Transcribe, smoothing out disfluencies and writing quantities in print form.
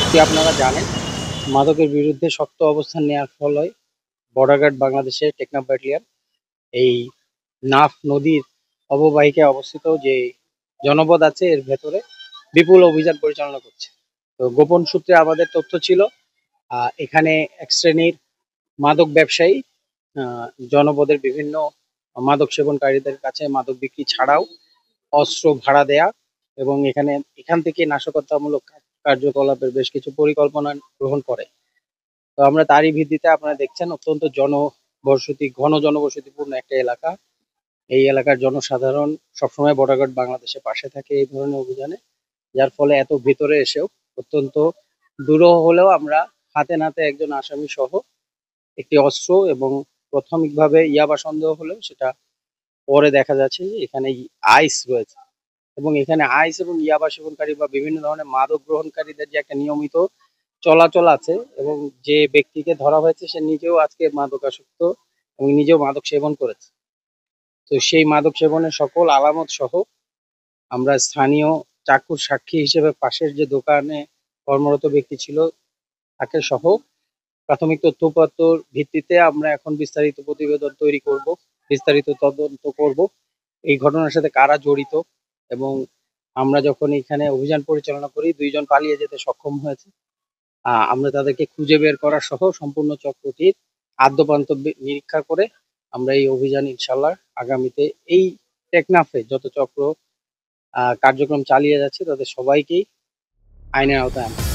আপনারা জানেন মাদকের বিরুদ্ধে শক্ত অবস্থান নেওয়ার ফলে বর্ডার গার্ড বাংলাদেশের টেকনাফ ব্যাটালিয়ন এই নাফ নদীর অববাহিকায় অবস্থিত যে জনপদ আছে এর ভেতরে বিপুল অভিযান পরিচালনা করছে। তো গোপন সূত্রে আমাদের তথ্য ছিল এখানে এক শ্রেণীর মাদক ব্যবসায়ী জনপদের বিভিন্ন মাদক সেবনকারীদের কাছে মাদক বিক্রি ছাড়াও অস্ত্র ভাড়া দেয়া এবং এখান থেকে নাশকতামূলক কার্যকলাপের বেশ কিছু পরিকল্পনা গ্রহণ করে। তো আমরা তারই ভিত্তিতে আপনারা দেখছেন অত্যন্ত ঘন জনবসতিপূর্ণ একটা এলাকা। এই এলাকার জনসাধারণ সবসময় বর্ডার গার্ড বাংলাদেশের পাশে থাকে এই ধরনের অভিযানে। যার ফলে এত ভেতরে এসেও অত্যন্ত দুরূহ হলেও আমরা হাতে নাতে একজন আসামি সহ একটি অস্ত্র এবং প্রাথমিকভাবে ইয়াবা সন্দেহ হলেও সেটা পরে দেখা যাচ্ছে যে এখানে আইস রয়েছে এবং এখানে আইস এবং ইয়াবা সেবনকারী বা বিভিন্ন ধরনের মাদক গ্রহণকারীদের যে একটা নিয়মিত চলাচল আছে এবং যে ব্যক্তিকে ধরা হয়েছে সে নিজেও আজকে মাদকাসক্ত এবং নিজেও মাদক সেবন করেছে। তো সেই মাদক সেবনের সকল আলামত সহ আমরা স্থানীয় চাক্ষুষ সাক্ষী হিসেবে পাশের যে দোকানে কর্মরত ব্যক্তি ছিল তাকে সহ প্রাথমিক তথ্যপত্র ভিত্তিতে আমরা এখন বিস্তারিত প্রতিবেদন তৈরি করব, বিস্তারিত তদন্ত করব এই ঘটনার সাথে কারা জড়িত। এবং আমরা যখন এখানে অভিযান পরিচালনা করি 2 জন পালিয়ে যেতে সক্ষম হয়েছে। আমরা তাদেরকে খুঁজে বের করা সহ সম্পূর্ণ চক্রটির আদ্যপান্ত নিরীক্ষা করে আমরা এই অভিযান ইনশাল্লাহ আগামীতে এই টেকনাফে যত চক্র কার্যক্রম চালিয়ে যাচ্ছে তাদের সবাইকেই আইনের আওতায় আনবো।